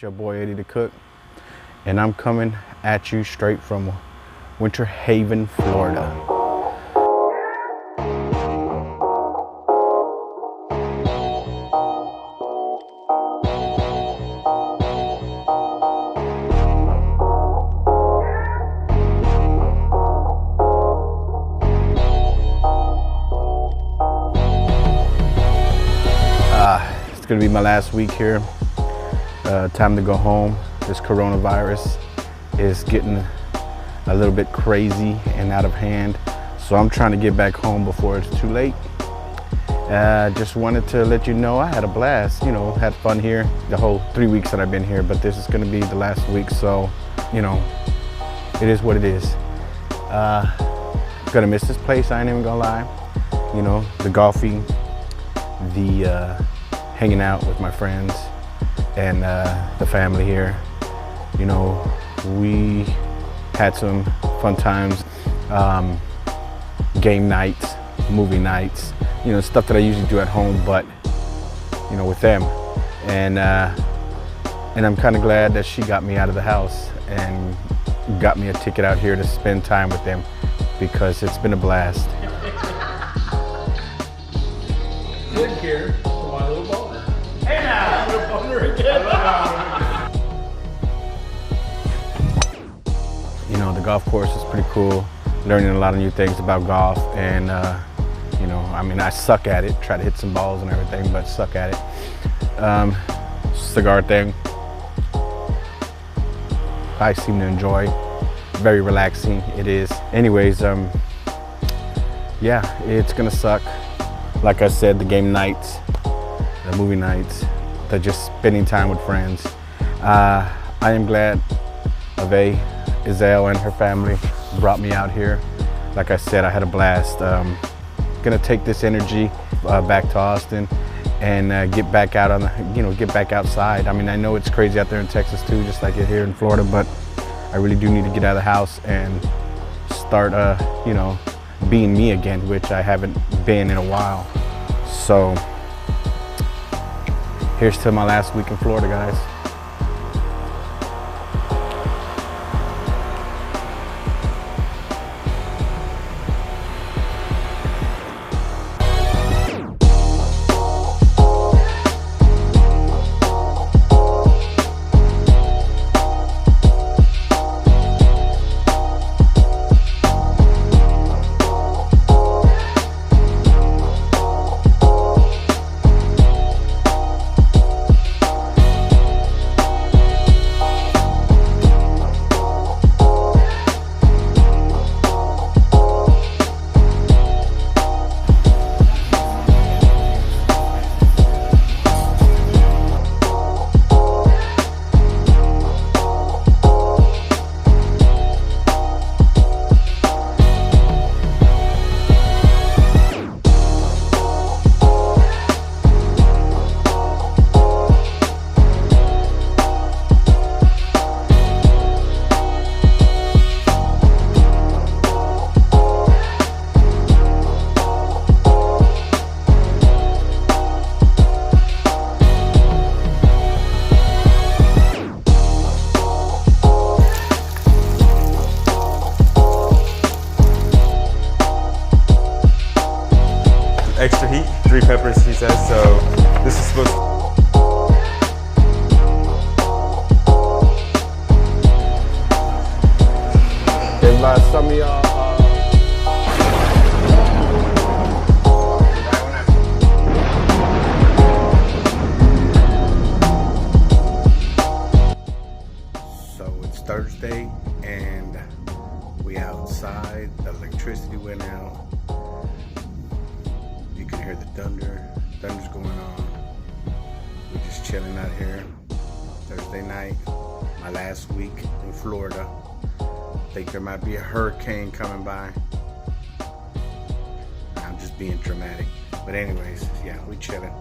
your boy Eddie the Cook, and I'm coming at you straight from Winter Haven, Florida. It's gonna be my last week here. Time to go home. This coronavirus is getting a little bit crazy and out of hand. So I'm trying to get back home before it's too late. Just wanted to let you know I had a blast, had fun here the whole 3 weeks that I've been here, but this is gonna be the last week. So, it is what it is. Gonna miss this place, I ain't even gonna lie. The golfing, the hanging out with my friends and the family here. We had some fun times, game nights, movie nights, stuff that I usually do at home, but with them. And I'm kind of glad that she got me out of the house and got me a ticket out here to spend time with them, because it's been a blast. Good here for my little boner. Hey now! Little boner again. The golf course is pretty cool. Learning a lot of new things about golf, and I suck at it. Try to hit some balls and everything, but suck at it. Cigar thing, I seem to enjoy. Very relaxing, it is. Anyways, yeah, it's gonna suck. Like I said, the game nights, the movie nights, the just spending time with friends. I am glad Ave, Iselle, and her family brought me out here. Like I said, I had a blast. Gonna take this energy back to Austin and get back out on the, get back outside. I know it's crazy out there in Texas too, just like it here in Florida, but I really do need to get out of the house and start, being me again, which I haven't been in a while. So here's to my last week in Florida, guys. Extra heat, 3 peppers, he says, so this is supposed to... If some of y'all So it's Thursday and we outside, the electricity went out. You can hear the thunder's going on. We're just chilling out here. Thursday night, my last week in Florida. Think there might be a hurricane coming by. I'm just being dramatic. But anyways, yeah, we chilling.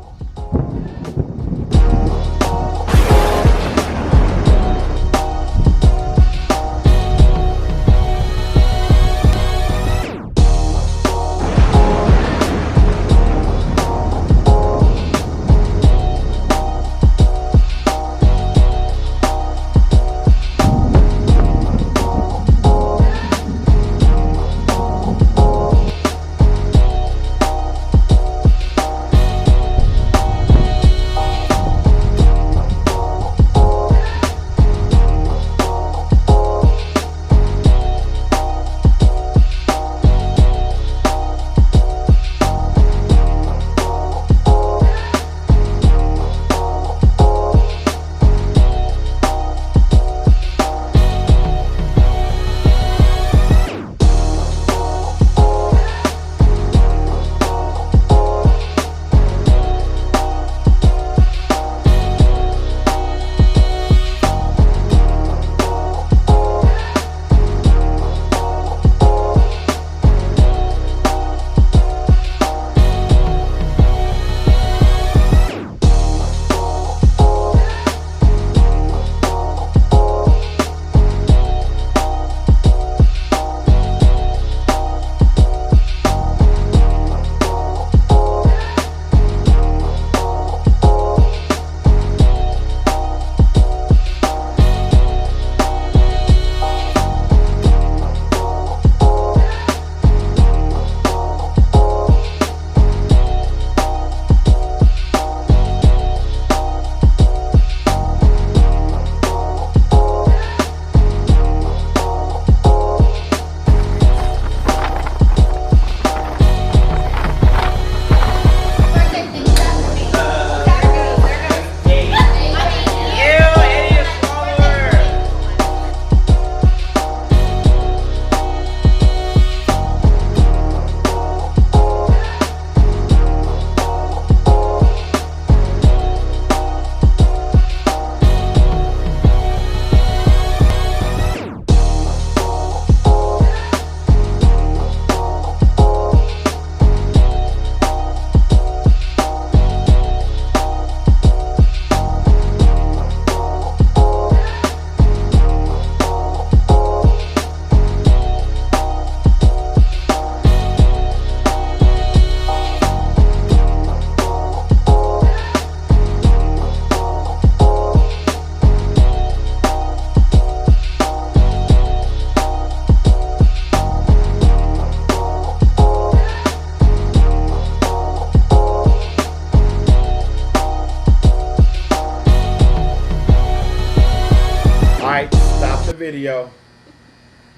video.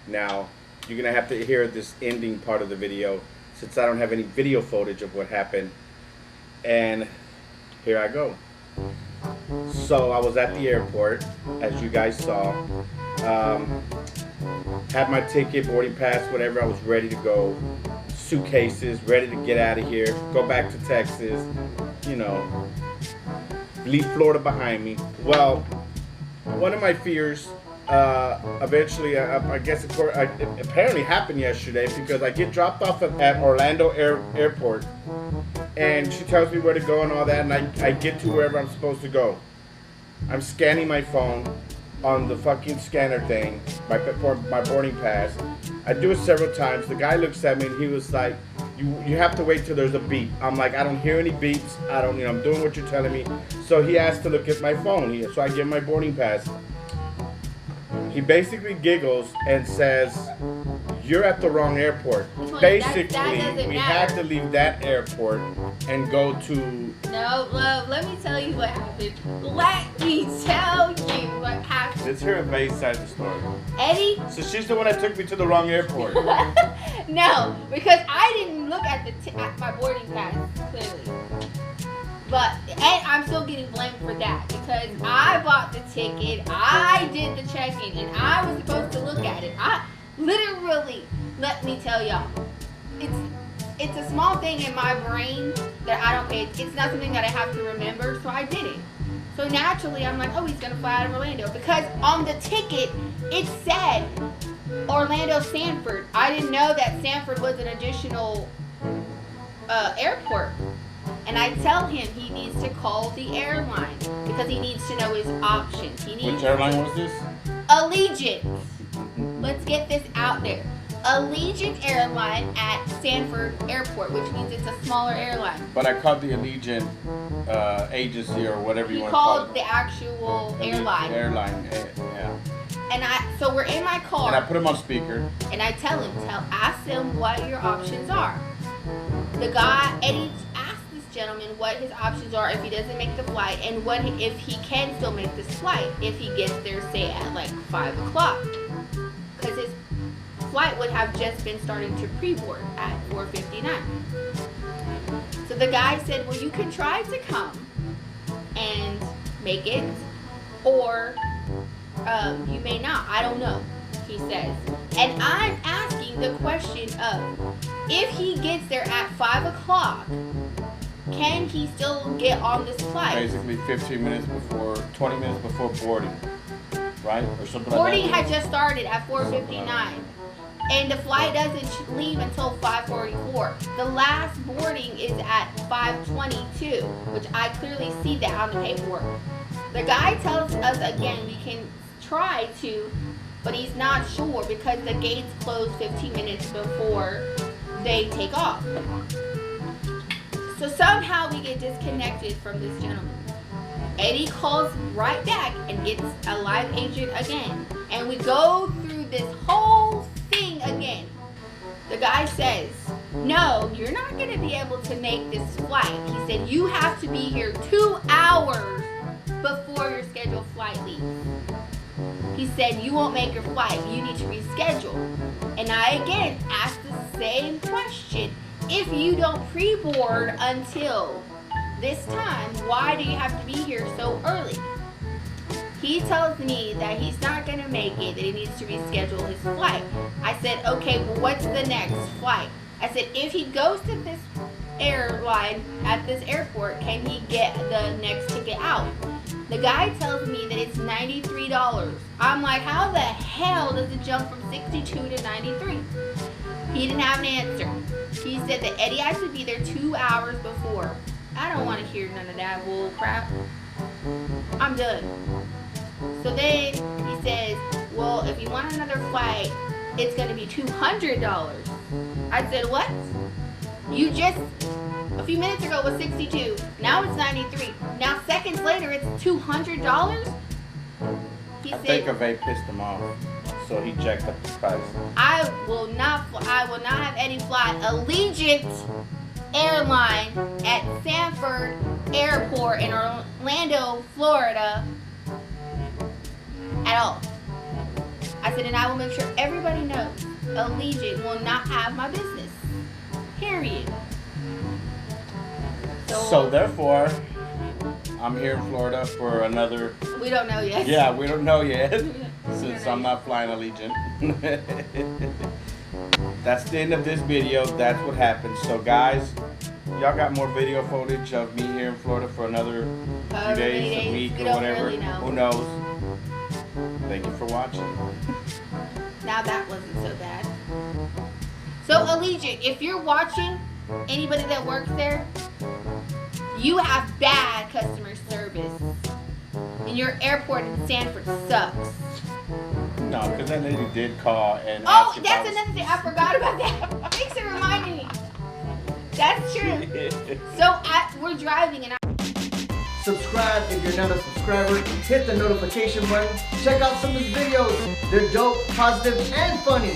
Now, you're going to have to hear this ending part of the video since I don't have any video footage of what happened. And here I go. So I was at the airport, as you guys saw. Had my ticket, boarding pass, whatever. I was ready to go. Suitcases, ready to get out of here. Go back to Texas. You know, leave Florida behind me. Well, one of my fears, eventually, I guess it apparently happened yesterday because I get dropped off at Orlando Airport, and she tells me where to go and all that, and I get to wherever I'm supposed to go. I'm scanning my phone on the fucking scanner thing, my boarding pass. I do it several times. The guy looks at me and he was like, you have to wait till there's a beep. I'm like, I don't hear any beeps. I don't, I'm doing what you're telling me. So he asked to look at my phone. So I give my boarding pass. He basically giggles and says, you're at the wrong airport. Basically, we had to leave that airport and go to... No, love, let me tell you what happened. Let me tell you what happened. Let's hear Ave's side of the story. Eddie? So she's the one that took me to the wrong airport. No, because I didn't look at at my boarding pass, clearly. And I'm still getting blamed for that because I bought the ticket, I did the check-in, and I was supposed to look at it. I literally, let me tell y'all, it's a small thing in my brain that I don't pay. It's not something that I have to remember, so I did it. So naturally, I'm like, oh, he's gonna fly out of Orlando because on the ticket it said Orlando Sanford. I didn't know that Sanford was an additional airport. And I tell him he needs to call the airline because he needs to know his options. Which airline was this? Allegiant. Let's get this out there. Allegiant Airline at Sanford Airport, which means it's a smaller airline. But I called the Allegiant agency or whatever you He want to call it. called the actual airline. Airline, yeah. And so we're in my car. And I put him on speaker. And I tell him, ask him what your options are. The guy, Eddie, asked this gentleman what his options are if he doesn't make the flight and if he can still make this flight if he gets there, say, at like 5 o'clock. Because his flight would have just been starting to pre-board at 4:59. So the guy said, well, you can try to come and make it, or you may not. I don't know, he says. And I'm asking the question of, if he gets there at 5 o'clock, can he still get on this flight? Basically 15 minutes before, 20 minutes before boarding, right? Or something Boarding like that. had just started at 4:59. And the flight doesn't leave until 5:44. The last boarding is at 5:22, which I clearly see that on the paperwork. The guy tells us again we can try to, but he's not sure because the gates close 15 minutes before they take off. So somehow we get disconnected from this gentleman. Eddie calls right back and gets a live agent again. And we go through this whole thing again. The guy says, no, you're not going to be able to make this flight. He said, you have to be here 2 hours before your scheduled flight leaves. He said, you won't make your flight. You need to reschedule. And I again asked the same question. If you don't pre-board until this time, why do you have to be here so early? He tells me that he's not going to make it, that he needs to reschedule his flight. I said, okay, well, what's the next flight? I said, if he goes to this airline at this airport, can he get the next ticket out? The guy tells me that it's $93. I'm like, how the hell does it jump from 62 to 93? He didn't have an answer. He said that Eddie has to be there 2 hours before. I don't want to hear none of that bull crap. I'm done. So then he says, well, if you want another flight, it's going to be $200. I said, what? You just, a few minutes ago was 62. Now it's 93. Now seconds later, it's $200? He said, I think Ave pissed him off, so he jacked up the price. I will not have Eddie fly Allegiant Airline at Sanford Airport in Orlando, Florida at all. I said, and I will make sure everybody knows Allegiant will not have my business. Period. So therefore, I'm here in Florida for another. We don't know yet. Yeah, we don't know yet, since I'm not flying Allegiant. That's the end of this video. That's what happened. So guys, y'all got more video footage of me here in Florida for another few days, a week, we or don't whatever. really know. Who knows? Thank you for watching. Now that wasn't so bad. So Allegiant, if you're watching, anybody that works there, you have bad customer service. And your airport in Sanford sucks. No, because that lady did call and Oh, ask if that's I was- another thing. I forgot about that. Thanks for reminding me. That's true. So we're driving and Subscribe if you're not a subscriber. Hit the notification button. Check out some of these videos. They're dope, positive, and funny.